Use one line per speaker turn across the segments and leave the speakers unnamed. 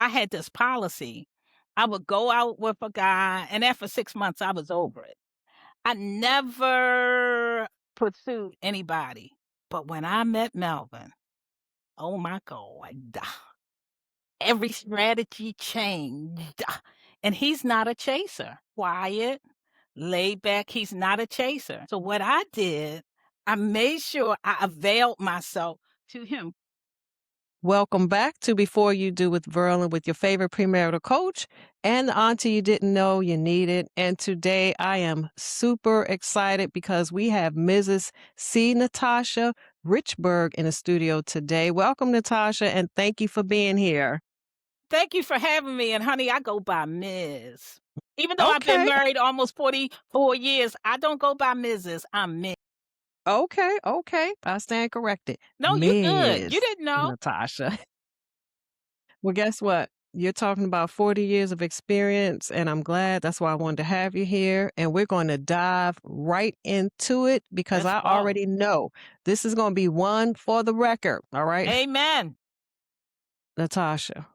I had this policy. I would go out with a guy, and after 6 months, I was over it. I never pursued anybody. But when I met Melvin, oh my God, every strategy changed. And he's not a chaser. Quiet, laid back. He's not a chaser. So what I did, I made sure I availed myself to him.
Welcome back to Before You Do with Verlin with your favorite premarital coach and the auntie you didn't know you needed. And today I am super excited because we have Mrs. C. Natasha Richburg in the studio today. Welcome, Natasha, and thank you for being here.
Thank you for having me. And honey, I go by Ms. Even though I've been
Okay,
married almost 44 years, I don't go by Mrs. I'm Ms.
okay. I stand corrected.
No, you good. You
Ms.
didn't know.
Natasha. Well, guess what? You're talking about 40 years of experience, and I'm glad. That's why I wanted to have you here. And we're going to dive right into it because
Let's
I
go.
already know this is going to be one for the record. All right.
Amen.
Natasha,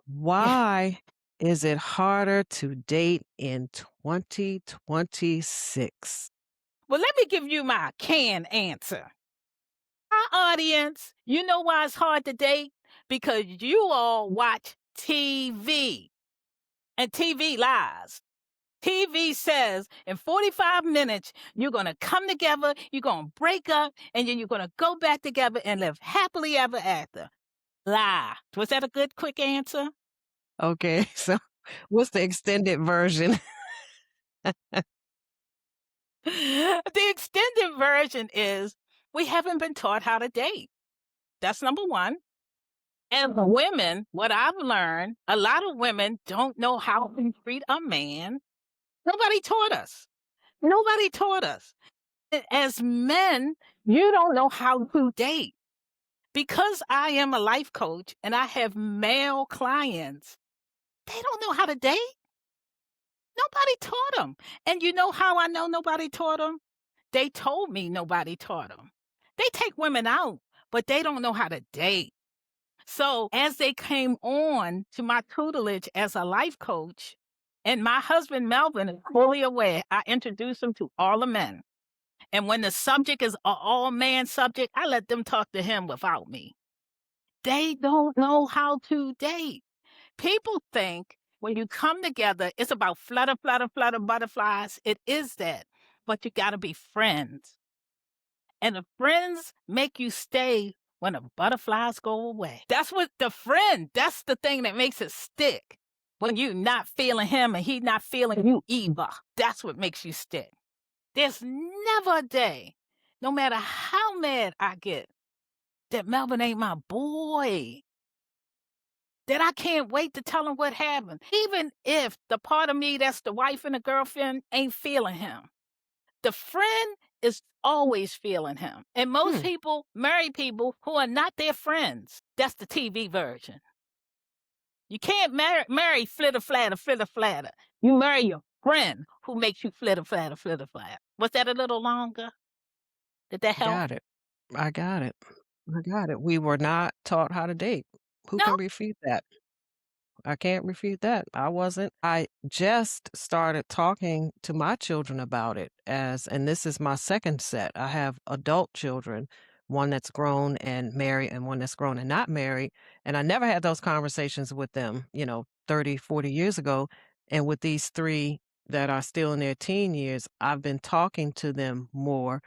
Yeah.
why is it harder to date in 2026?
Well, let me give you my canned answer. Our audience, you know why it's hard to date? Because you all watch TV and TV lies. TV says in 45 minutes, you're going to come together, you're going to break up, and then you're going to go back together and live happily ever after. Lie. Was that a good, quick answer?
Okay. So, what's the extended version?
The extended version is we haven't been taught how to date. That's number one. And women, what I've learned, a lot of women don't know how to treat a man. Nobody taught us. Nobody taught us. As men, you don't know how to date. Because I am a life coach and I have male clients, they don't know how to date. Nobody taught them. And you know how I know nobody taught them? They told me nobody taught them. They take women out, but they don't know how to date. So as they came on to my tutelage as a life coach, and my husband Melvin is fully aware, I introduce him to all the men. And when the subject is an all man subject, I let them talk to him without me. They don't know how to date. People think when you come together, it's about flutter butterflies. It is that. But you got to be friends. And the friends make you stay when the butterflies go away. That's what that's the thing that makes it stick. When you not feeling him and he not feeling you either. That's what makes you stick. There's never a day, no matter how mad I get, that Melvin ain't my boy. That I can't wait to tell him what happened. Even if the part of me that's the wife and the girlfriend ain't feeling him. The friend is always feeling him. And most
Hmm,
people marry people who are not their friends. That's the TV version. You can't marry flitter flatter. You marry your friend who makes you flitter flatter. Was that a little longer? Did that help?
got it. I got it. I got it. We were not taught how to date. Who
No.
can refute that? I can't refute that. I wasn't. I just started talking to my children about it and this is my second set. I have adult children, one that's grown and married and one that's grown and not married. And I never had those conversations with them, 30, 40 years ago. And with these three that are still in their teen years, I've been talking to them more,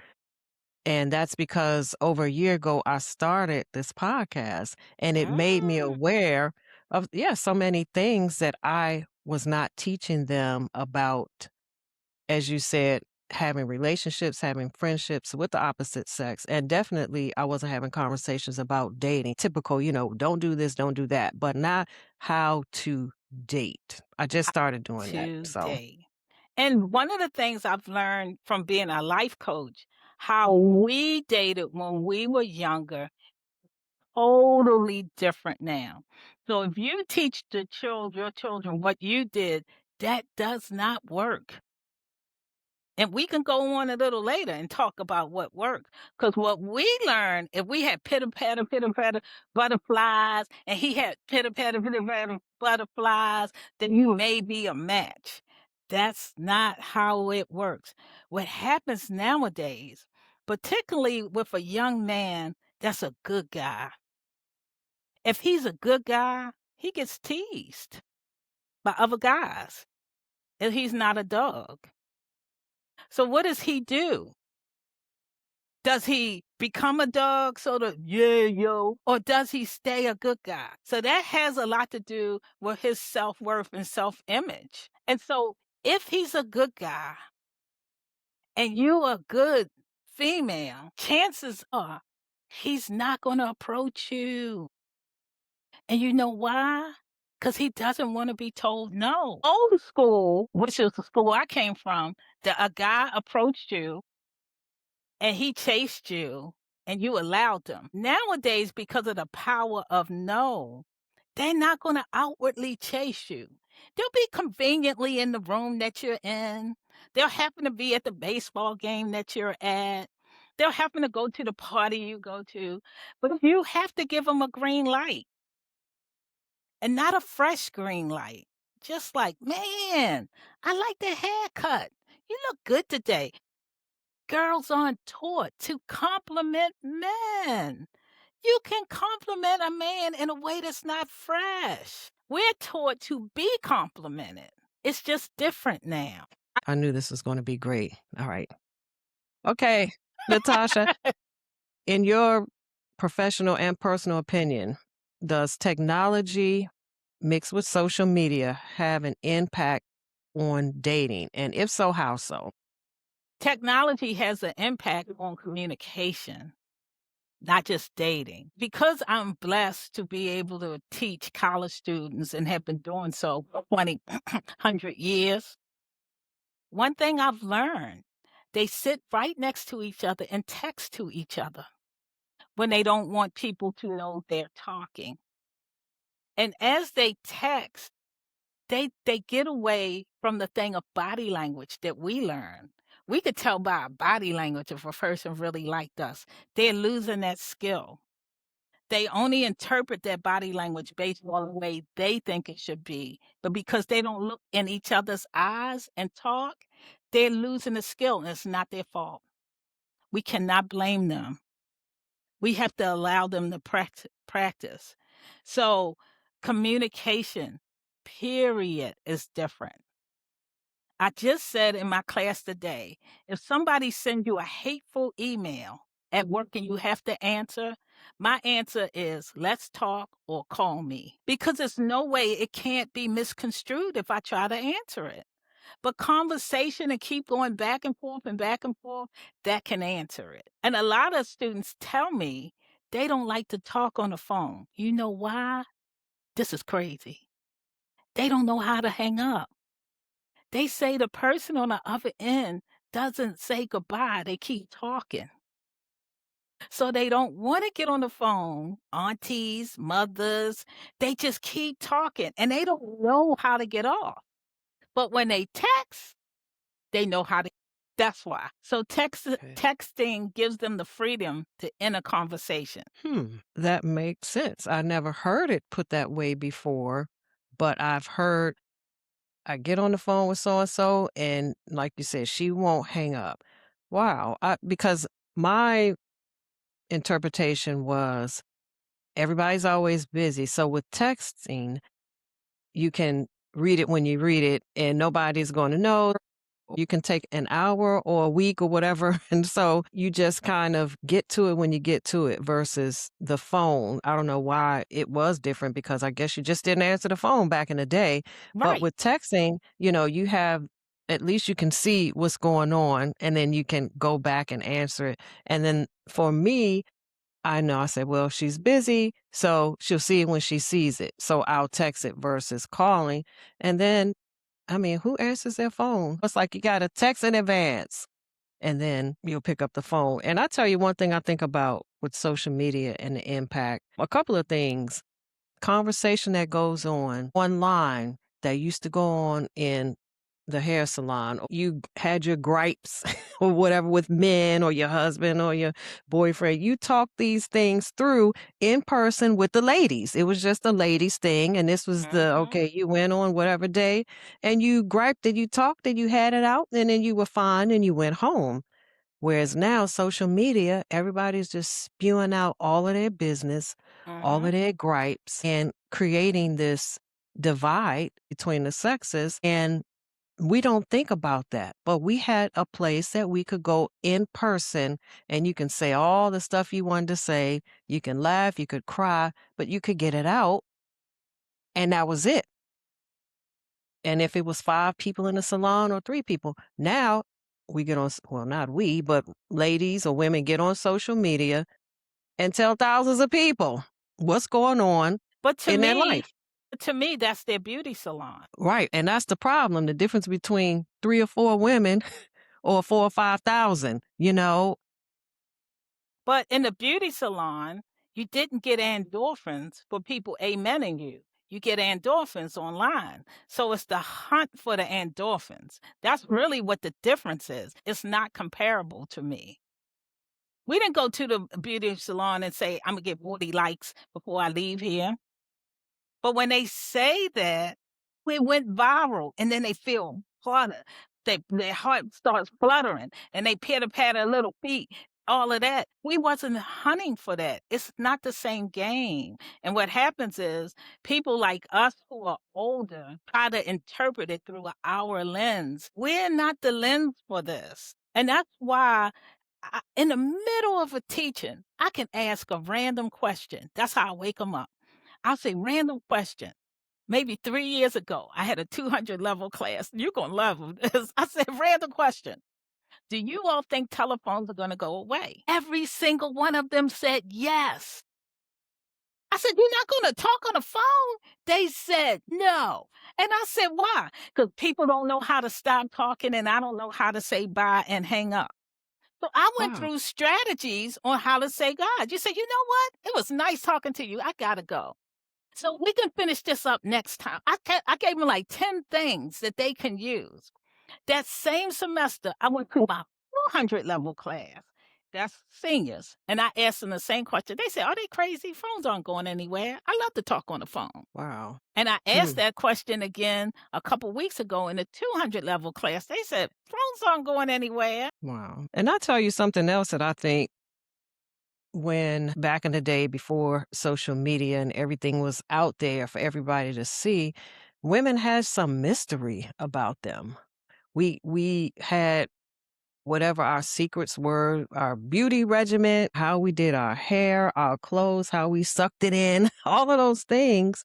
and that's because over a year ago, I started this podcast and it made me
Mm.
aware of, yeah, so many things that I was not teaching them about, as you said, having relationships, having friendships with the opposite sex. And definitely, I wasn't having conversations about dating. Typical, don't do this, don't do that, but not how to date. I just started doing that. So,
Today. And one of the things I've learned from being a life coach, how we dated when we were younger, totally different now. So if you teach your children what you did, that does not work. And we can go on a little later and talk about what worked. Because what we learned, if we had pitter patter butterflies, and he had pitter patter butterflies, then you may be a match. That's not how it works. What happens nowadays, particularly with a young man that's a good guy, if he's a good guy, he gets teased by other guys if he's not a dog. So what does he do? Does he become a dog sort of, yeah, yo, or does he stay a good guy? So that has a lot to do with his self-worth and self-image. And so if he's a good guy and you a good female, chances are he's not going to approach you. And you know why? Because he doesn't want to be told no. Old school, which is the school I came from, that a guy approached you and he chased you and you allowed them. Nowadays, because of the power of no, they're not going to outwardly chase you. They'll be conveniently in the room that you're in. They'll happen to be at the baseball game that you're at. They'll happen to go to the party you go to. But you have to give them a green light, and not a fresh green light. Just like, man, I like the haircut. You look good today. Girls aren't taught to compliment men. You can compliment a man in a way that's not fresh. We're taught to be complimented. It's just different now.
I knew this was gonna be great. All right. Okay, Natasha, in your professional and personal opinion, does technology mixed with social media have an impact on dating? And if so, how so?
Technology has an impact on communication, not just dating. Because I'm blessed to be able to teach college students and have been doing so for 20, 100 years, one thing I've learned, they sit right next to each other and text to each other when they don't want people to know they're talking. And as they text, they get away from the thing of body language that we learn. We could tell by our body language if a person really liked us. They're losing that skill. They only interpret their body language based on the way they think it should be. But because they don't look in each other's eyes and talk, they're losing the skill, and it's not their fault. We cannot blame them. We have to allow them to practice. So communication, period, is different. I just said in my class today, if somebody sends you a hateful email at work and you have to answer, my answer is let's talk or call me. Because there's no way it can't be misconstrued if I try to answer it. But conversation and keep going back and forth, that can answer it. And a lot of students tell me they don't like to talk on the phone. You know why? This is crazy. They don't know how to hang up. They say the person on the other end doesn't say goodbye. They keep talking. So they don't want to get on the phone. Aunties, mothers, they just keep talking and they don't know how to get off. But when they text, they know how to. That's why. So
Okay.
texting gives them the freedom to end a conversation.
That makes sense. I never heard it put that way before, but I've heard I get on the phone with so and so, and like you said, she won't hang up. Wow. Because my interpretation was everybody's always busy. So with texting, you can read it when you read it, and nobody's going to know. You can take an hour or a week or whatever. And so you just kind of get to it when you get to it versus the phone. I don't know why it was different because I guess you just didn't answer the phone back in the day. But
Right.
with texting, you have at least you can see what's going on and then you can go back and answer it. And then for me, I know I said, well, she's busy, so she'll see it when she sees it. So I'll text it versus calling. And then I mean, who answers their phone? It's like you got to text in advance and then you'll pick up the phone. And I tell you one thing I think about with social media and the impact, a couple of things. Conversation that goes on online that used to go on in the hair salon, or you had your gripes or whatever with men or your husband or your boyfriend, you talked these things through in person with the ladies. It was just a ladies thing, and this was the
Mhm.
okay, you went on whatever day and you griped and you talked and you had it out, and then you were fine and you went home. Whereas now, social media, everybody's just spewing out all of their business, all
Mhm.
of their gripes, and creating this divide between the sexes. And we don't think about that. But we had a place that we could go in person and you can say all the stuff you wanted to say. You can laugh, you could cry, but you could get it out. And that was it. And if it was 5 people in the salon or 3 people, now we get on well, not we, but ladies or women get on social media and tell thousands of people what's going on
But
in their life.
to me, that's their beauty salon.
Right, and that's the problem, the difference between 3 or 4 women or 4 or 5,000, you know?
But in the beauty salon, you didn't get endorphins for people amening you. You get endorphins online. So it's the hunt for the endorphins. That's really what the difference is. It's not comparable to me. We didn't go to the beauty salon and say, I'm going to get 40 likes before I leave here. But when they say that, it went viral and then they feel flutter. Their heart starts fluttering and they pitter patter little feet, all of that. We wasn't hunting for that. It's not the same game. And what happens is people like us who are older try to interpret it through our lens. We're not the lens for this. And that's why in the middle of a teaching, I can ask a random question. That's how I wake them up. I'll say, random question. Maybe 3 years ago, I had a 200 level class. You're going to love this. I said, random question. Do you all think telephones are going to go away? Every single one of them said yes. I said, you're not going to talk on the phone? They said no. And I said, why? Because people don't know how to stop talking and I don't know how to say bye and hang up. So I went
Wow,
through strategies on how to say God. You said, you know what? It was nice talking to you. I got to go. So we can finish this up next time. I gave them like 10 things that they can use. That same semester, I went to my 400 level class. That's seniors. And I asked them the same question. They said, are they crazy? Phones aren't going anywhere. I love to talk on the phone.
wow.
And I asked
Hmm,
that question again a couple weeks ago in the 200 level class. They said, phones aren't going anywhere.
wow. And I'll tell you something else that I think when back in the day before social media and everything was out there for everybody to see, women had some mystery about them. We had whatever our secrets were, our beauty regimen, how we did our hair, our clothes, how we sucked it in, all of those things.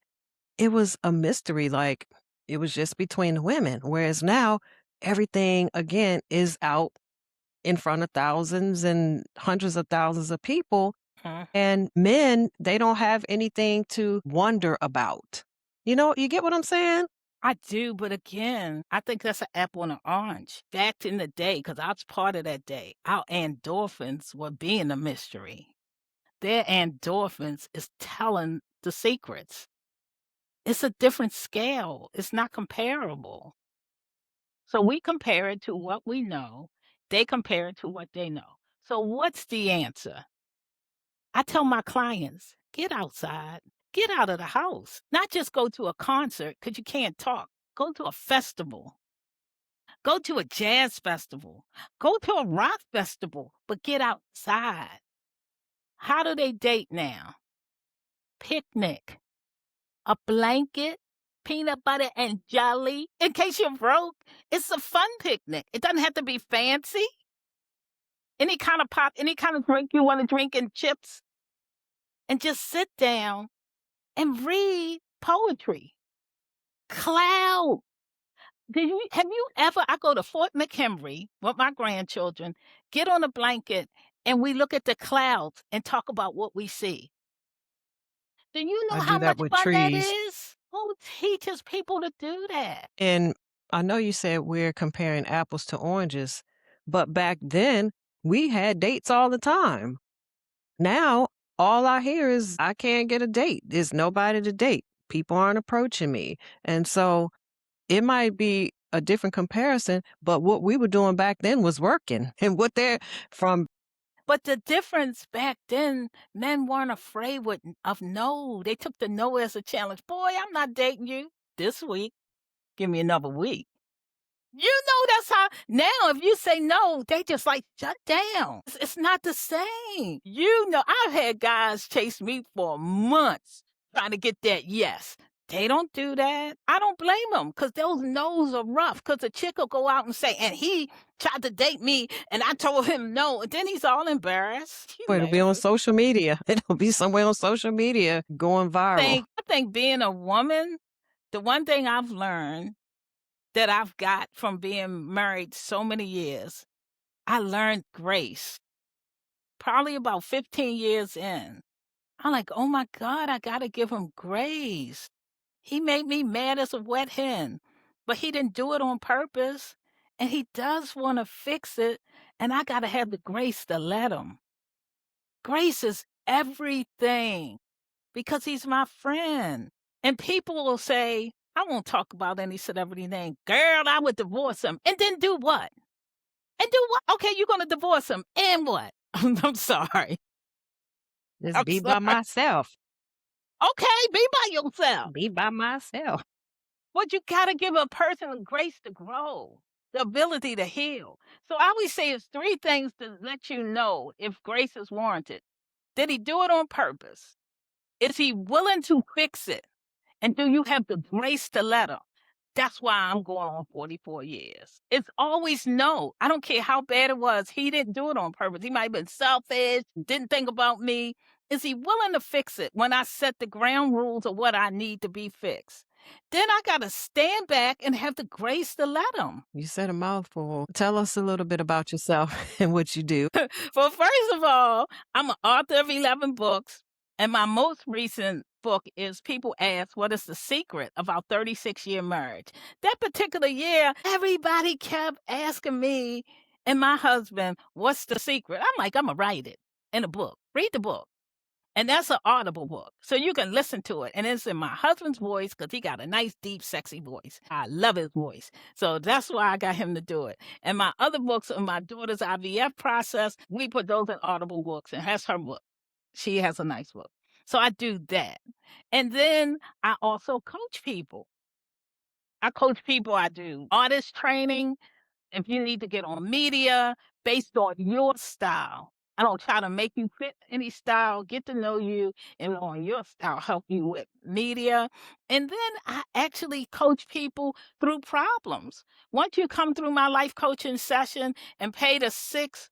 It was a mystery, like it was just between the women. Whereas now everything again is out in front of thousands and hundreds of thousands of people.
Mhm.
And men, they don't have anything to wonder about. You know, you get what I'm saying?
I do, but again, I think that's an apple and an orange. Back in the day, because I was part of that day, our endorphins were being a mystery. Their endorphins is telling the secrets. It's a different scale. It's not comparable. So we compare it to what we know. They compare it to what they know. So what's the answer? I tell my clients, get outside, get out of the house, not just go to a concert because you can't talk. Go to a festival. Go to a jazz festival. Go to a rock festival, but get outside. How do they date now? Picnic, a blanket, peanut butter and jelly. In case you're broke, it's a fun picnic. It doesn't have to be fancy. Any kind of pop, any kind of drink you want to drink and chips, and just sit down and read poetry. Cloud. Have you ever I go to Fort McHenry with my grandchildren, get on a blanket, and we look at the clouds and talk about what we see. Do you
I
know
do
how
that
much
with
fun that
trees.
is? Who teaches people to do that?
And I know you said we're comparing apples to oranges, but back then we had dates all the time. Now, all I hear is I can't get a date. There's nobody to date. People aren't approaching me. And so it might be a different comparison, but what we were doing back then was working. And what they're from
But the difference back then, men weren't afraid of no. They took the no as a challenge. Boy, I'm not dating you this week. Give me another week. You know that's how now if you say no, they just like shut down. It's not the same. You know, I've had guys chase me for months trying to get that yes. They don't do that. I don't blame them because those no's are rough. Because a chick will go out and say, and he tried to date me, and I told him no, and then he's all embarrassed. You
it'll be on
laughing?
social media. It'll be somewhere on social media going viral.
I think being a woman, the one thing I've learned that I've got from being married so many years, I learned grace probably about 15 years in. I'm like, oh my God, I got to give him grace. He made me mad as a wet hen, but he didn't do it on purpose. And he does want to fix it. And I got to have the grace to let him. Grace is everything because he's my friend. And people will say, I won't talk about any celebrity name. Girl, I would divorce him. And then do what? And do what? Okay, you're going to divorce him. And what? I'm sorry.
Just
I'm
be by
sorry.
myself.
Okay, be by yourself.
Be by myself.
But you got to give a person the grace to grow, the ability to heal. So I always say it's three things to let you know if grace is warranted. Did he do it on purpose? Is he willing to fix it? And do you have the grace to let him? That's why I'm going on 44 years. It's always no. I don't care how bad it was. He didn't do it on purpose. He might have been selfish, didn't think about me. Is he willing to fix it when I set the ground rules of what I need to be fixed? Then I got to stand back and have the grace to let him.
You said a mouthful. Tell us a little bit about yourself and what you do.
Well, first of all, I'm an author of 11 books. And my most recent book is People Ask, What is the Secret of Our 36-Year Marriage? That particular year, everybody kept asking me and my husband, what's the secret? I'm like, I'm going to write it in a book. Read the book. And that's an audible book. So you can listen to it. And it's in my husband's voice because he got a nice, deep, sexy voice. I love his voice. So that's why I got him to do it. And my other books on my daughter's IVF process, we put those in audible books. And that's her book. She has a nice book. So I do that. And then I also coach people. I coach people. I do artist training. If you need to get on media based on your style, I don't try to make you fit any style, get to know you and on your style, help you with media. And then I actually coach people through problems. Once you come through my life coaching session and pay the 6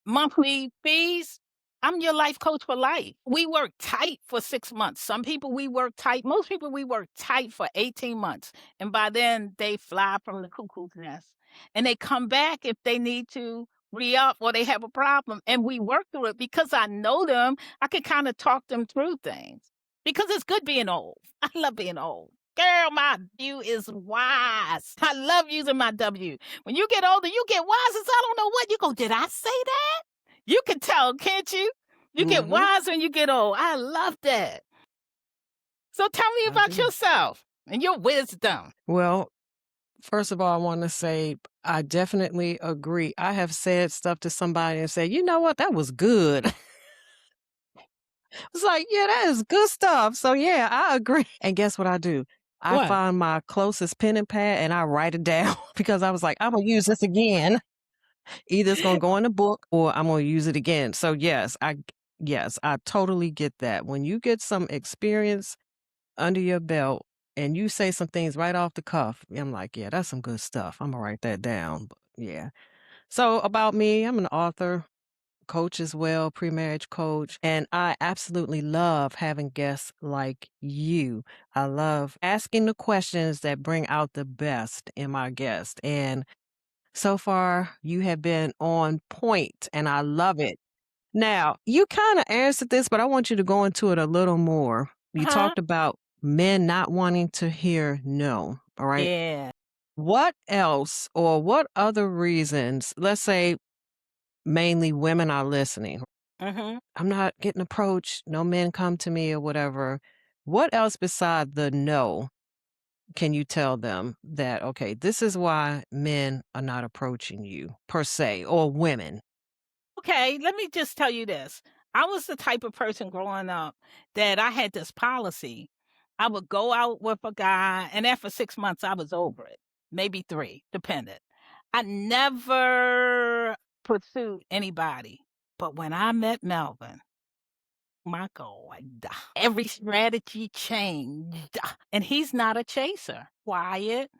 monthly fees, I'm your life coach for life. We work tight for 6 months. Some people we work tight. Most people we work tight for 18 months. And by then they fly from the cuckoo's nest and they come back if they need to re up or they have a problem. And we work through it because I know them. I can kind of talk them through things because it's good being old. I love being old. Girl, my W is wise. I love using my W. When you get older, you get wise as I don't know what. You go, did I say that? You can tell, can't you? You get
Hmm.
wise when you get old. I love that. So tell me
I
about
do.
yourself and your wisdom.
Well, first of all, I want to say I definitely agree. I have said stuff to somebody and said, you know what, that was good. It's like, yeah, that is good stuff. So yeah, I agree. And guess what I do? I
What?
find my closest pen and pad and I write it down because I was like, I'm gonna use this again. Either it's gonna go in the book or I'm gonna use it again. So yes, I totally get that. When you get some experience under your belt and you say some things right off the cuff, I'm like, yeah, that's some good stuff. I'm gonna write that down. But yeah. So about me, I'm an author, coach as well, pre-marriage coach, and I absolutely love having guests like you. I love asking the questions that bring out the best in my guest. And so far, you have been on point, and I love it. Now, you kind of answered this, but I want you to go into it a little more. You
Huh?
talked about men not wanting to hear no. All right.
Yeah.
What else or what other reasons, let's say mainly women are listening.
Mm-hmm.
I'm not getting approached, no men come to me or whatever. What else beside the no can you tell them that, okay, this is why men are not approaching you per se, or women?
Okay, let me just tell you this. I was the type of person growing up that I had this policy. I would go out with a guy, and after 6 months, I was over it. Maybe three, depended. I never pursued anybody. But when I met Melvin, my God, every strategy changed. And he's not a chaser. Quiet,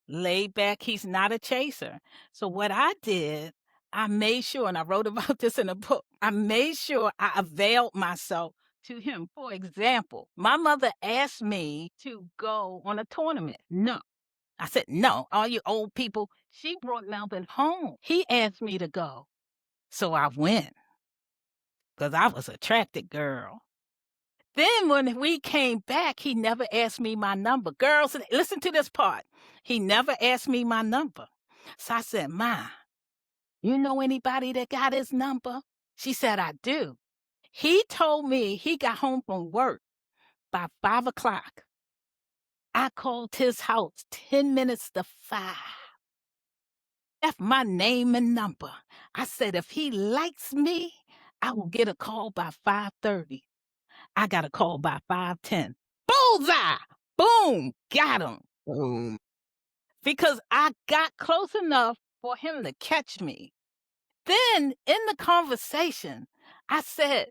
laid back. He's not a chaser. So what I did, I made sure, and I wrote about this in a book, I made sure I availed myself to him. For example, my mother asked me to go on a tournament. No. I said, no, all you old people. She brought Melvin home. He asked me to go. So I went because I was a attracted girl. Then when we came back, he never asked me my number. Girls, listen to this part. He never asked me my number. So I said, Ma, you know anybody that got his number? She said, I do. He told me he got home from work by 5 o'clock. I called his house 10 minutes to 5. Left my name and number. I said, if he likes me, I will get a call by 5:30. I got a call by 5:10. Bullseye! Boom! Got him.
Um,
Because I got close enough for him to catch me. Then in the conversation, I said,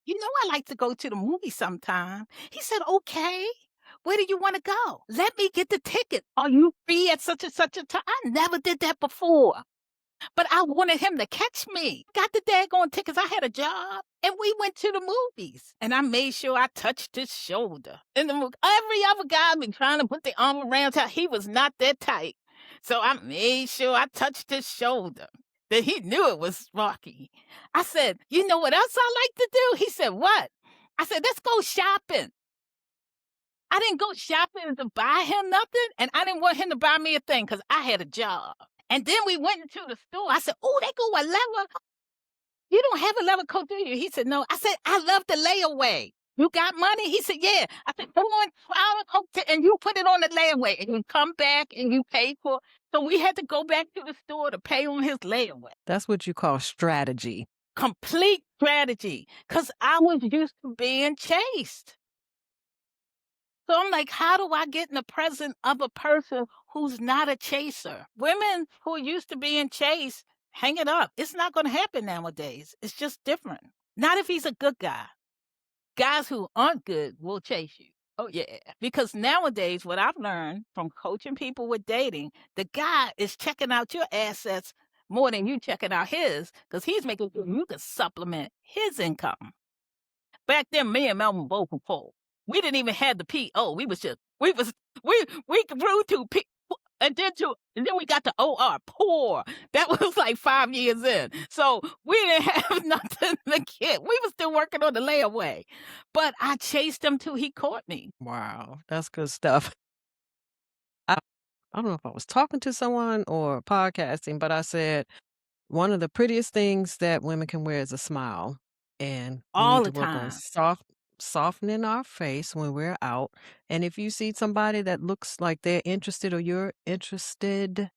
you know, I like to go to the movie sometime. He said, okay. Where do you want to go? Let me get the ticket. Are you free at such and such a time? I never did that before. But I wanted him to catch me. Got the daggone tickets. I had a job. And we went to the movies. And I made sure I touched his shoulder. In the movie, every other guy been trying to put the arm around him. He was not that tight. So I made sure I touched his shoulder. That he knew it was Rocky. I said, you know what else I like to do? He said, what? I said, let's go shopping. I didn't go shopping to buy him nothing. And I didn't want him to buy me a thing because I had a job. And then we went into the store. I said, oh, they go a leather. You don't have a leather coat, do you? He said, no. I said, I love the layaway. You got money? He said, yeah. I said, come on, try a coat and you put it on the layaway. And you come back and you pay for. So we had to go back to the store to pay on his layaway.
that's what you call strategy.
Complete strategy. Because I was used to being chased. So I'm like, how do I get in the presence of a person who's not a chaser? Women who are used to being chased, hang it up. It's not going to happen nowadays. It's just different. Not if he's a good guy. Guys who aren't good will chase you. Oh, yeah. Because nowadays, what I've learned from coaching people with dating, the guy is checking out your assets more than you checking out his because he's making sure you can supplement his income. Back then, me and Melvin both were poor. We didn't even have the PO. We grew to P, and then we got the OR, poor. That was like 5 years in. So we didn't have nothing to get. We were still working on the layaway. But I chased him till he caught me.
Wow, that's good stuff. I, I don't know if I was talking to someone or podcasting, but I said one of the prettiest things that women can wear is a smile. And we
All
need
the
to work on
time.
softening our face when we're out. And if you see somebody that looks like they're interested or you're interested,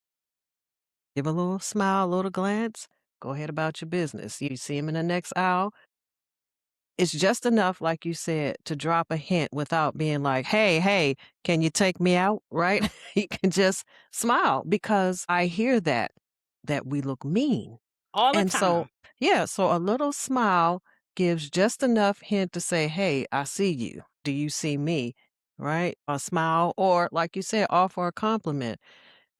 give a little smile, a little glance, go ahead about your business. You see them in the next aisle. It's just enough, like you said, to drop a hint without being like, hey, can you take me out? Right? You can just smile because I hear that we look mean.
All the
And so,
time.
yeah, so a little smile gives just enough hint to say, hey, I see you. Do you see me? Right? A smile, or like you said, offer a compliment.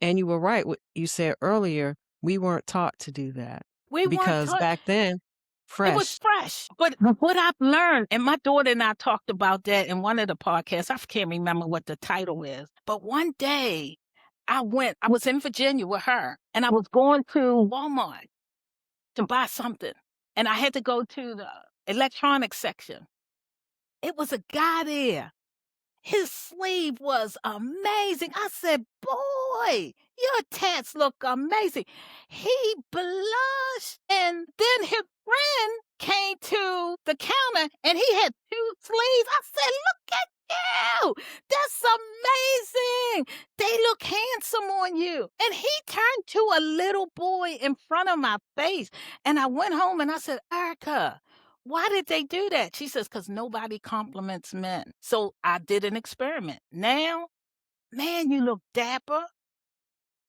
And you were right. What you said earlier, we weren't taught to do that
We weren't
because
taught.
back then,
It was
fresh.
fresh. But what I've learned, and my daughter and I talked about that in one of the podcasts. I can't remember what the title is. But one day I was in Virginia with her, and I was going to Walmart to buy something. And I had to go to the electronics section. It was a guy there. His sleeve was amazing. I said, boy, your tats look amazing. He blushed. And then his friend came to the counter and he had two sleeves. I said, look at you. That's amazing. They look handsome on you." And he turned to a little boy in front of my face. And I went home and I said, "Erica, why did they do that?" She says, "Because nobody compliments men." So I did an experiment. Now, man, you look dapper.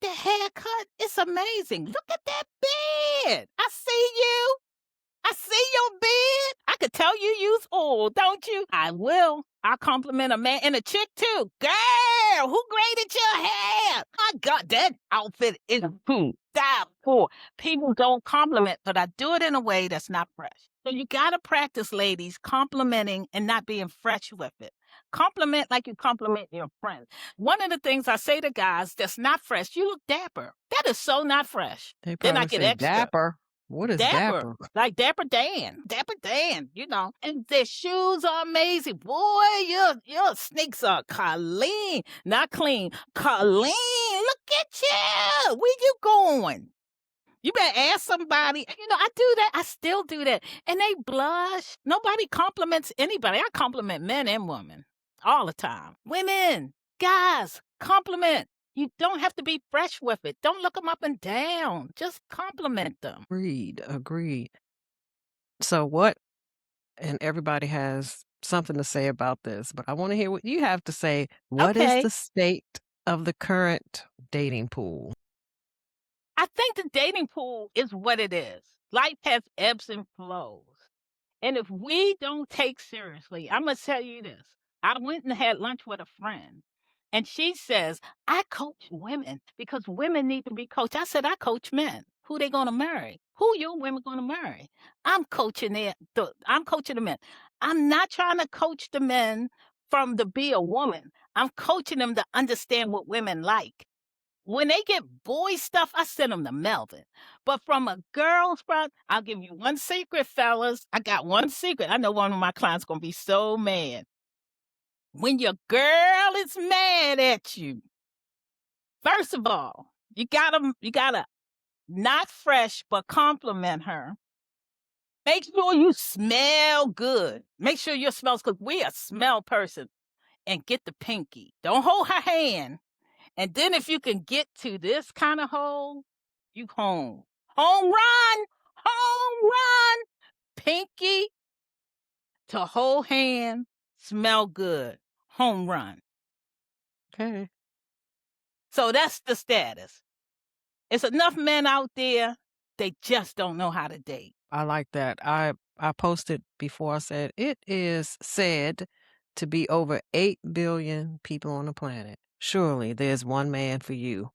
The haircut is amazing. Look at that beard. I see you. I see your beard. I could tell you use oil, don't you? I will. I compliment a man and a chick too. Girl, who graded your hair? My God, that outfit is style for. People don't compliment, but I do it in a way that's not fresh. So you gotta practice, ladies, complimenting and not being fresh with it. Compliment like you compliment your friends. One of the things I say to guys that's not fresh, you look dapper. That is so not fresh.
They
Then I
probably
get
say
extra.
dapper. What is
Dapper,
dapper?
like Dapper Dan, you know. And their shoes are amazing. Boy, your sneaks are clean, not clean, clean. Look at you. Where you going? You better ask somebody. You know, I do that. I still do that. And they blush. Nobody compliments anybody. I compliment men and women all the time. Women, guys, compliment. You don't have to be fresh with it. Don't look them up and down. Just compliment them.
Agreed, agreed. So what and everybody has something to say about this, but I wanna hear what you have to say. What is
Okay.
the state of the current dating pool?
I think the dating pool is what it is. Life has ebbs and flows. And if we don't take seriously, I'm going to tell you this. I went and had lunch with a friend, and she says, "I coach women because women need to be coached." I said, "I coach men. Who they going to marry? Who your women going to marry?" I'm coaching the men. I'm not trying to coach the men from to be a woman. I'm coaching them to understand what women like. When they get boy stuff, I send them to Melvin. But from a girl's front, I'll give you one secret, fellas. I got one secret. I know one of my clients gonna be so mad. When your girl is mad at you, first of all, you gotta not fresh, but compliment her. Make sure you smell good. Make sure your smells good. We a smell person. And get the pinky. Don't hold her hand. And then if you can get to this kind of hole, you home. Home run! Home run! Pinky to whole hand, smell good. Home run.
Okay.
So that's the status. It's enough men out there, they just don't know how to date.
I like that. I posted before, I said, "It is said to be over 8 billion people on the planet. Surely there's one man for you."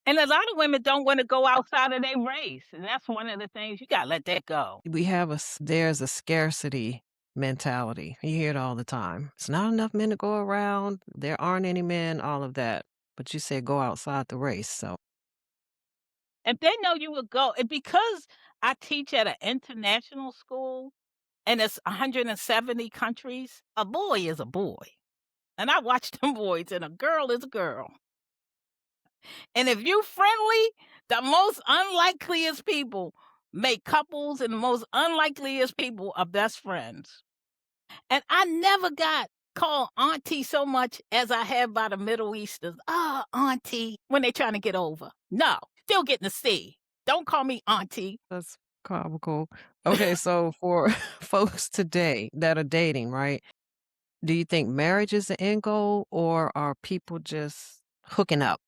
And a lot of women don't want to go outside of their race. And that's one of the things you got to let that go.
We have there's a scarcity mentality. You hear it all the time. It's not enough men to go around. There aren't any men, all of that. But you said go outside the race. So
If they know you will go, and because I teach at an international school and it's 170 countries, a boy is a boy. And I watch them boys, and a girl is a girl. And if you friendly, the most unlikeliest people make couples, and the most unlikeliest people are best friends. And I never got called auntie so much as I have by the Middle Easters. Ah, auntie, when they trying to get over. No, still getting to see. Don't call me auntie.
that's comical. Okay, so for folks today that are dating, right? Do you think marriage is the end goal or are people just hooking up?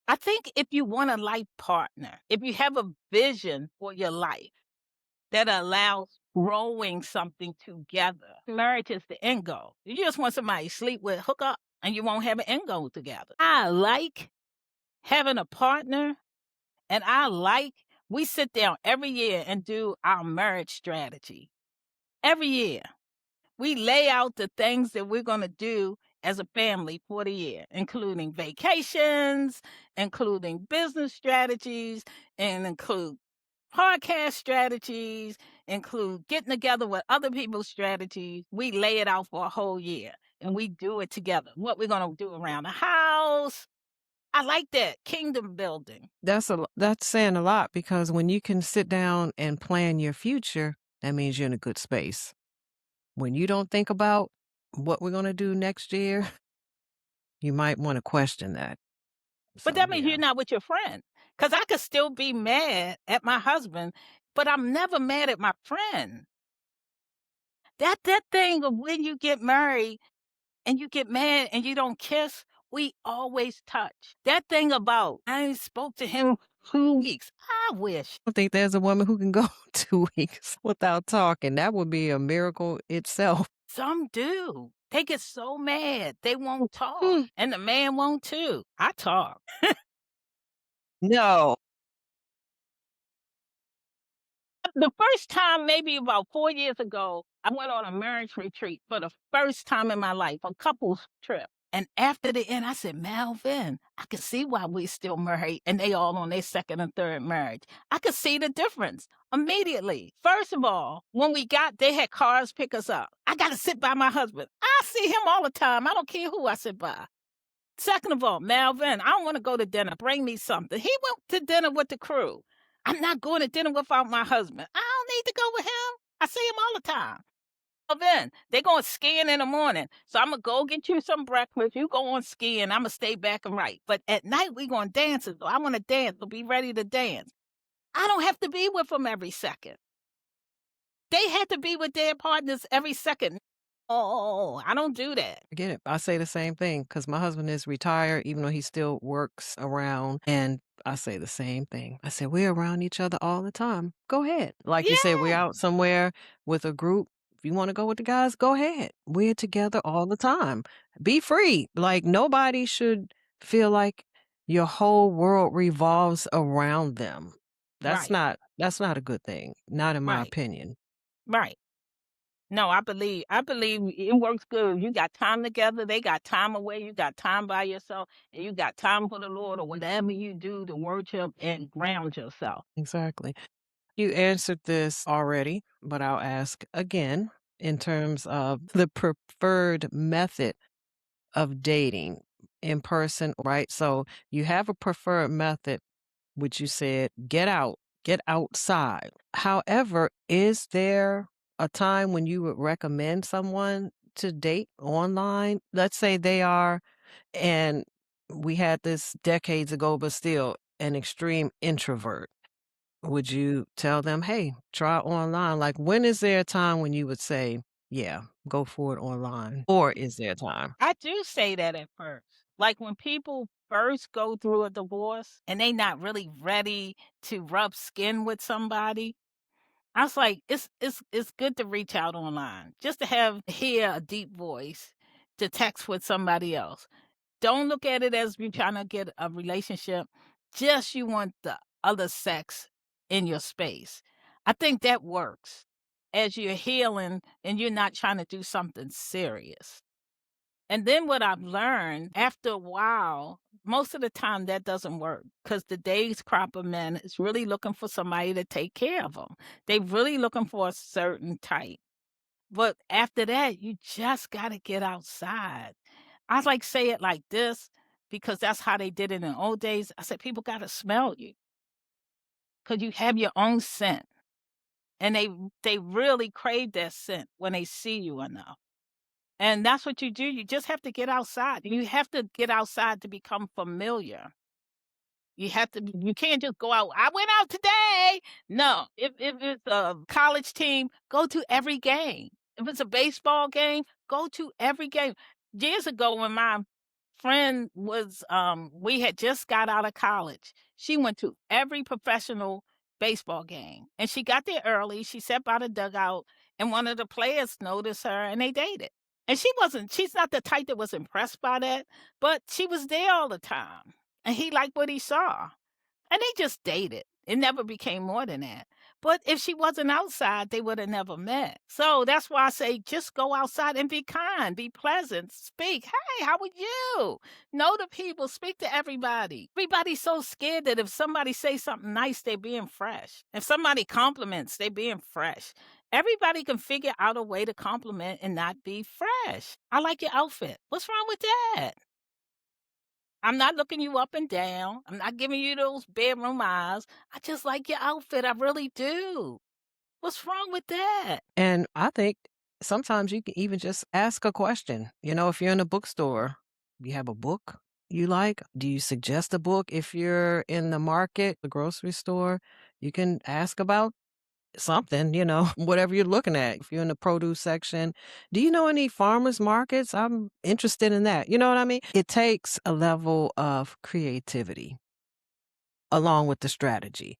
I think if you want a life partner, if you have a vision for your life that allows growing something together, marriage is the end goal. You just want somebody to sleep with, hook up, and you won't have an end goal together. I like having a partner, and we sit down every year and do our marriage strategy. Every year. We lay out the things that we're going to do as a family for the year, including vacations, including business strategies, and include podcast strategies, include getting together with other people's strategies. We lay it out for a whole year and we do it together. What we're going to do around the house. I like that kingdom building.
That's saying a lot because when you can sit down and plan your future, that means you're in a good space. When you don't think about what we're gonna do next year, you might wanna question that.
But
So,
that means
yeah.
you're not with your friend. Cause I could still be mad at my husband, but I'm never mad at my friend. That thing of when you get married and you get mad and you don't kiss, we always touch. That thing about, "I ain't spoke to him 2 weeks." I wish.
I don't think there's a woman who can go 2 weeks without talking. That would be a miracle itself.
Some do. They get so mad, they won't talk,
Hmm,
and the man won't too. I talk.
no.
The first time, maybe about 4 years ago, I went on a marriage retreat for the first time in my life, a couples trip. And after the end, I said, "Melvin, I can see why we still married and they all on their second and third marriage. I could see the difference immediately. First of all, when we got, they had cars pick us up. I got to sit by my husband. I see him all the time. I don't care who I sit by. Second of all, Melvin, I don't want to go to dinner. Bring me something." He went to dinner with the crew. I'm not going to dinner without my husband. I don't need to go with him. I see him all the time. Melvin, they're going skiing in the morning. So I'm going to go get you some breakfast. You go on skiing. I'm going to stay back and write. But at night, we're going dancing. So I want to dance. So be ready to dance. I don't have to be with them every second. They had to be with their partners every second. Oh, I don't do that.
I get it. I say the same thing because my husband is retired, even though he still works around. And I say the same thing. I say, we're around each other all the time. Go ahead. Like you said, we're
Yeah.
out somewhere with a group. If you want to go with the guys, go ahead. We're together all the time. Be free. Like nobody should feel like your whole world revolves around them.
Right.
That's not a good thing. Not in my
Right.
opinion.
Right. No, I believe it works good. You got time together, they got time away, you got time by yourself, and you got time for the Lord or whatever you do to worship and ground yourself.
Exactly. You answered this already, but I'll ask again in terms of the preferred method of dating in person, right? So you have a preferred method, which you said get outside. However, is there a time when you would recommend someone to date online? Let's say they are, and we had this decades ago, but still an extreme introvert. Would you tell them, "Hey, try online?" Like, when is there a time when you would say, "Yeah, go for it online," or is there a time?
I do say that at first. Like when people first go through a divorce and they not really ready to rub skin with somebody, I was like, it's good to reach out online just to hear a deep voice to text with somebody else. Don't look at it as you trying to get a relationship. Just you want the other sex in your space. I think that works as you're healing and you're not trying to do something serious. And then what I've learned after a while, most of the time that doesn't work because the day's crop of men is really looking for somebody to take care of them. They really looking for a certain type. But after that, you just got to get outside. I like say it like this because that's how they did it in old days. I said people got to smell you because you have your own scent, and they really crave that scent when they see you enough. And that's what you do. You just have to get outside. You have to get outside to become familiar. You have to you can't just go out, "I went out today." No, if it's a college team, go to every game. If it's a baseball game, go to every game. Years ago when my friend was we had just got out of college. She went to every professional baseball game. And she got there early. She sat by the dugout and one of the players noticed her and they dated. And she's not the type that was impressed by that, but she was there all the time and he liked what he saw. And they just dated. It never became more than that. But if she wasn't outside, they would have never met. So that's why I say just go outside and be kind, be pleasant, speak. "Hey, how are you?" Know the people, speak to everybody. Everybody's so scared that if somebody says something nice, they're being fresh. If somebody compliments, they're being fresh. Everybody can figure out a way to compliment and not be fresh. "I like your outfit." What's wrong with that? I'm not looking you up and down. I'm not giving you those bedroom eyes. I just like your outfit. I really do. What's wrong with that?
And I think Sometimes you can even just ask a question. If you're in a bookstore, you have a book you like? Do you suggest a book? If you're in the market, the grocery store, you can ask about something, whatever you're looking at. If you're in the produce section, do you know any farmers markets? I'm interested in that. You know what I mean? It takes a level of creativity along with the strategy.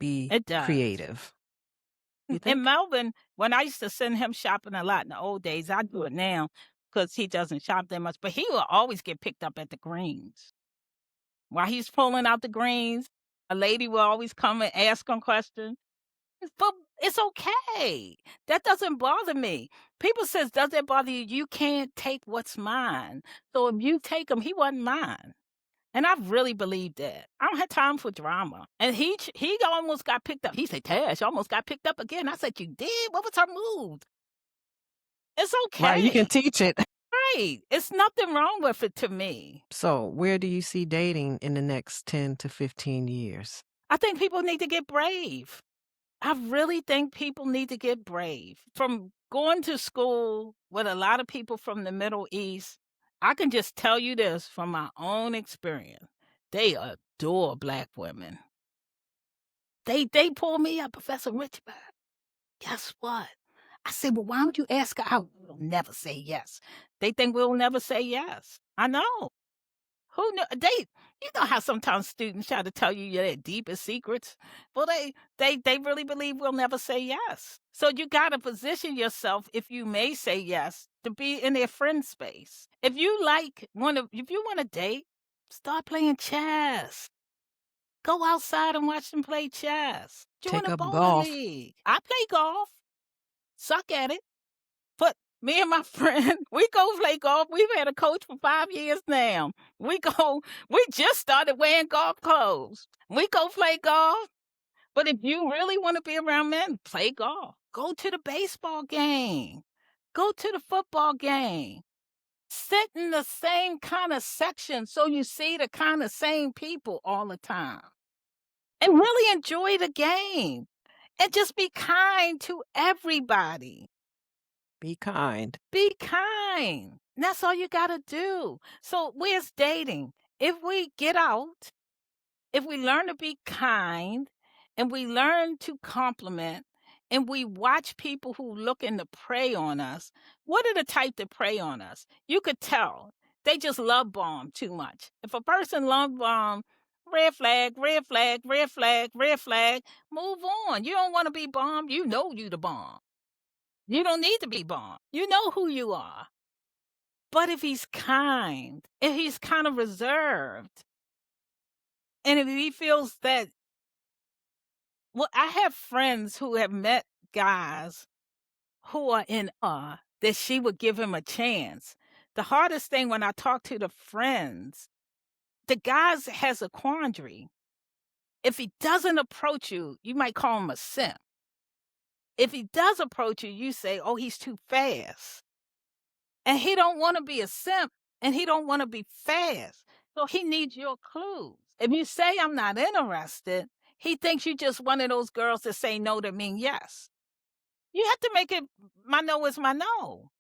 Be
It does.
creative. You
In
think?
Melbourne, when I used to send him shopping a lot in the old days, I do it now because he doesn't shop that much, but he will always get picked up at the greens. While he's pulling out the greens, a lady will always come and ask him questions. But it's okay. That doesn't bother me. People says, "Does that bother you?" You can't take what's mine. So if you take him, he wasn't mine. And I really believe that. I don't have time for drama. And he almost got picked up. He said, "Tash, almost got picked up again." I said, "You did? What was her move?" It's
Right, you can
okay.
teach it.
Right. It's nothing wrong with it to me.
So, where do you see dating in the next 10 to 15 years?
I think people need to get brave. I really think people need to get brave. From going to school with a lot of people from the Middle East, I can just tell you this from my own experience. They adore black women. They pull me up, Professor Richburg. Guess what? I said, "Well, why don't you ask her out?" We'll never say yes. They think we'll never say yes. I know. Who knew? You know how sometimes students try to tell you their deepest secrets. Well, they really believe we'll never say yes. So you got to position yourself, if you may say yes, to be in their friend space. If you want to date, start playing chess. Go outside and watch them play chess. Join
Take
a
up
bowling
golf.
league. I play golf. Suck at it. But me and my friend, we go play golf. We've had a coach for 5 years now. We just started wearing golf clothes. We go play golf. But if you really want to be around men, play golf. Go to the baseball game. Go to the football game. Sit in the same kind of section so you see the kind of same people all the time. And really enjoy the game. And just be kind to everybody.
Be kind.
Be kind. That's all you gotta do. So where's dating? If we get out, if we learn to be kind and we learn to compliment and we watch people who looking to prey on us, what are the type that prey on us? You could tell. They just love bomb too much. If a person love bomb, red flag, red flag, red flag, red flag, move on. You don't want to be bombed. You know you the bomb. You don't need to be bombed. You know who you are. But if he's kind, if he's kind of reserved, and if he feels that, well, I have friends who have met guys who are in awe that she would give him a chance. The hardest thing when I talk to the friends, the guys has a quandary. If he doesn't approach you, you might call him a simp. If he does approach you, you say, "Oh, he's too fast." And he don't want to be a simp and he don't want to be fast. So he needs your clues. If you say, "I'm not interested," he thinks you just one of those girls that say no to mean yes. You have to make it, my no is my no.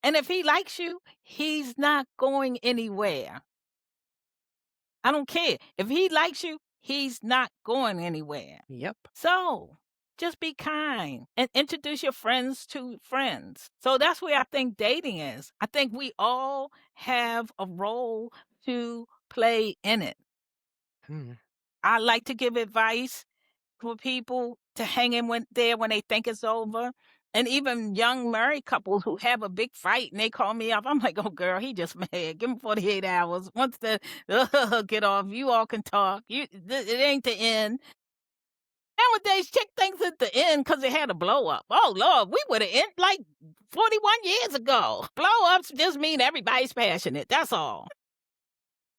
And if he likes you, he's not going anywhere. I don't care. If he likes you, he's not going anywhere.
Yep.
So just be kind and introduce your friends to friends. So that's where I think dating is. I think we all have a role to play in it.
Hmm.
I like to give advice for people to hang in there when they think it's over. And even young married couples who have a big fight and they call me up, I'm like, "Oh, girl, he just mad. Give him 48 hours. Once the get off, you all can talk. It ain't the end." Nowadays, chick thinks it's the end because it had a blow up. Oh Lord, we would have ended like 41 years ago. Blow ups just mean everybody's passionate. That's all.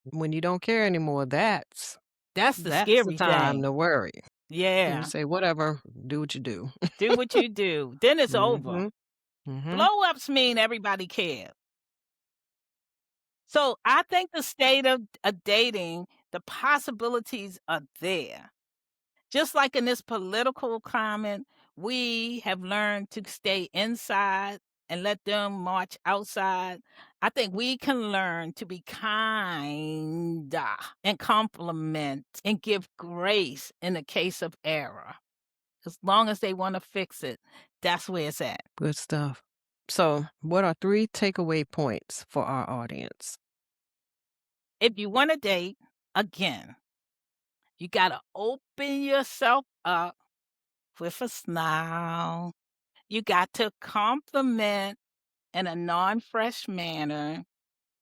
When you don't care anymore,
That's the
that's the
scary
time
thing.
to worry. You
Yeah.
say, whatever, do what you do.
Do what you do. Then it's over.
Mhm. Mhm.
Blow ups mean everybody cares. So I think the state of dating, the possibilities are there. Just like in this political climate, we have learned to stay inside and let them march outside. I think we can learn to be kind and compliment and give grace in the case of error. As long as they want to fix it, that's where it's at.
Good stuff. So, what are 3 takeaway points for our audience?
If you want to date, again, you got to open yourself up with a smile. You got to compliment in a non-fresh manner.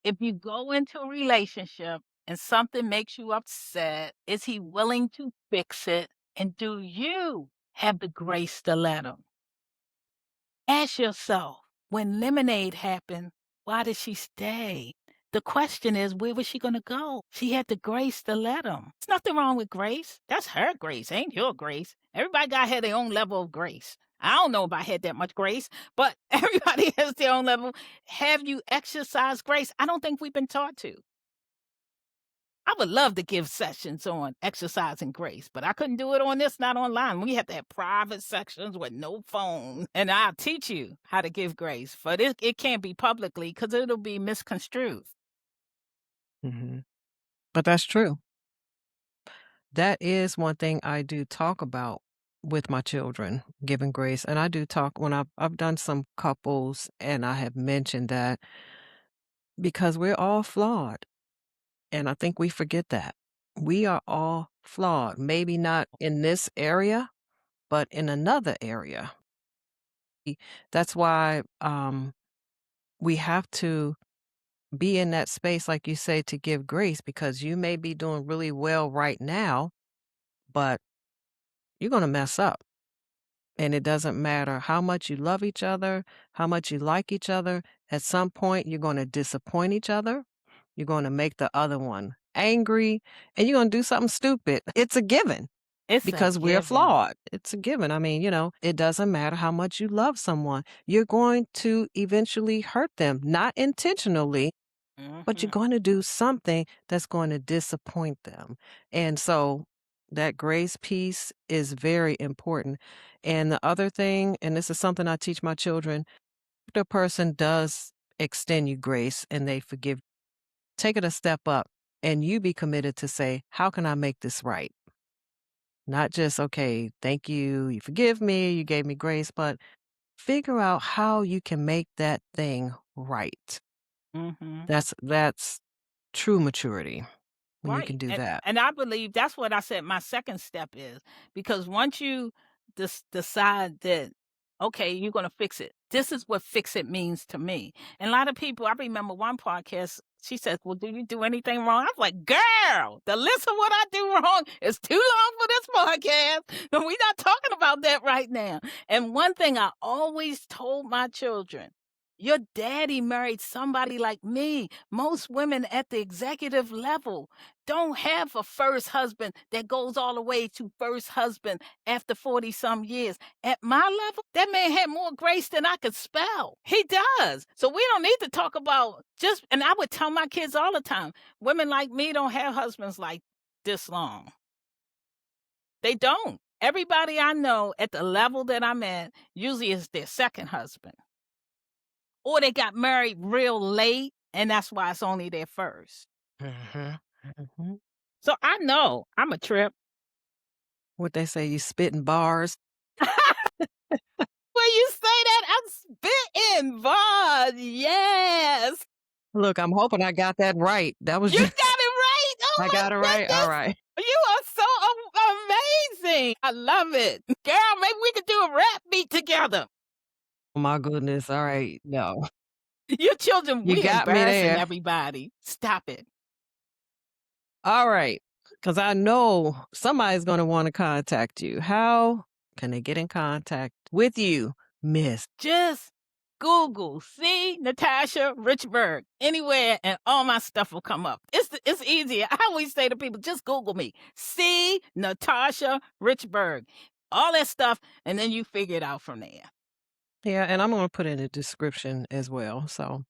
If you go into a relationship and something makes you upset, is he willing to fix it? And do you have the grace to let him? Ask yourself, when lemonade happened, why did she stay? The question is, where was she going to go? She had the grace to let him. There's nothing wrong with grace. That's her grace, ain't your grace. Everybody got had their own level of grace. I don't know if I had that much grace, but everybody has their own level. Have you exercised grace? I don't think we've been taught to. I would love to give sessions on exercising grace, but I couldn't do it on this, not online. We have to have private sections with no phone. And I'll teach you how to give grace, but it can't be publicly because it'll be misconstrued.
Mhm. But that's true. That is one thing I do talk about with my children, giving grace, and I do talk when I've done some couples, and I have mentioned that because we're all flawed, and I think we forget that. We are all flawed, maybe not in this area, but in another area. That's why, we have to be in that space, like you say, to give grace because you may be doing really well right now, but you're gonna mess up. And it doesn't matter how much you love each other, how much you like each other. At some point, you're going to disappoint each other. You're going to make the other one angry, and you're going to do something stupid. It's a given
It's a
because we're
given.
flawed. It's a given. I mean, it doesn't matter how much you love someone. You're going to eventually hurt them, not intentionally, but you're
Hmm.
going to do something that's going to disappoint them. And so that grace piece is very important. And the other thing, and this is something I teach my children, if the person does extend you grace and they forgive, take it a step up and you be committed to say, how can I make this right? Not just, okay, thank you, you forgive me, you gave me grace, but figure out how you can make that thing right.
Hmm.
That's true maturity. When you can
Right.
do that.
And I believe that's what I said my second step is, because once you decide that, okay, you're going to fix it, this is what fix it means to me. And a lot of people, I remember one podcast, she said, well, do you do anything wrong? I was like, girl, the list of what I do wrong is too long for this podcast. And we're not talking about that right now. And one thing I always told my children, your daddy married somebody like me. Most women at the executive level don't have a first husband that goes all the way to first husband after 40 some years. At my level, that man had more grace than I could spell. He does. So we don't need to talk about and I would tell my kids all the time, women like me don't have husbands like this long. They don't. Everybody I know at the level that I'm at usually is their second husband, or they got married real late and that's why it's only their first.
Mhm, mhm.
So I know I'm a trip.
What they say, you spitting bars.
When you say that, I'm spitting bars. Yes.
Look, I'm hoping I got that right. That was
You got
just
it right. Oh
I
my
got it right?
goodness.
Alright.
You are so amazing. I love it. Girl, maybe we could do a rap beat together.
Oh my goodness, alright, no.
Your children,
You
we
got me
embarrassing
there.
everybody. Stop it.
Alright, because I know somebody's gonna wanna contact you. How can they get in contact with you, miss?
Just Google, see Natasha Richburg anywhere, and all my stuff will come up. It's easy. I always say to people, just Google me. See Natasha Richburg, all that stuff, and then you figure it out from there.
Yeah, and I'm gonna put in a description as well, so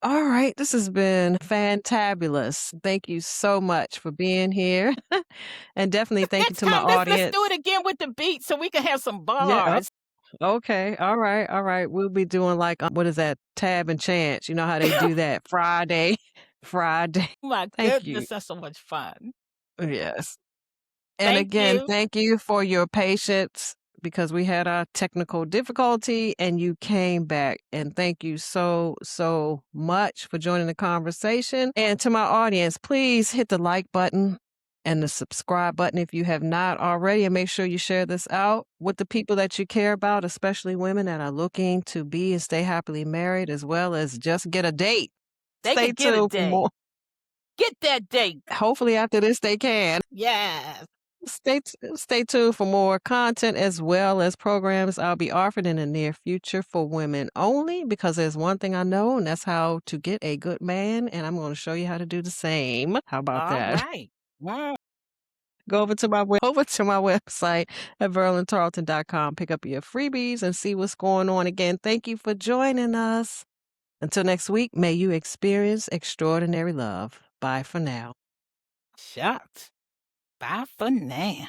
All right, this has been fantabulous. Thank you so much for being here. And definitely thank you
Next
to my
time, let's do it
audience.
again with the beat so we can have some
Yeah.
bars.
Okay. All right. All right. We'll be doing like what is that? Tab and chance. You know how they do that Friday. Friday.
My
Thank you.
goodness, that's so much fun.
Yes. And
Thank
again,
you.
thank you for your patience because we had our technical difficulty and you came back. And thank you so, so much for joining the conversation. And to my audience, please hit the like button and the subscribe button if you have not already. And make sure you share this out with the people that you care about, especially women that are looking to be and stay happily married, as well as just get a date.
They
Stay
could get a
tuned for
date.
more.
Get that date.
Hopefully, after this, they can.
Yes.
Stay tuned for more content as well as programs I'll be offering in the near future for women only because there's one thing I know, and that's how to get a good man, and I'm gonna show you how to do the same. How about
All
that?
right. Mm.
Go over to my website at verlintarleton.com, pick up your freebies and see what's going on. Again, thank you for joining us. Until next week, may you experience extraordinary love. Bye for now.
Shucks. Bye for now.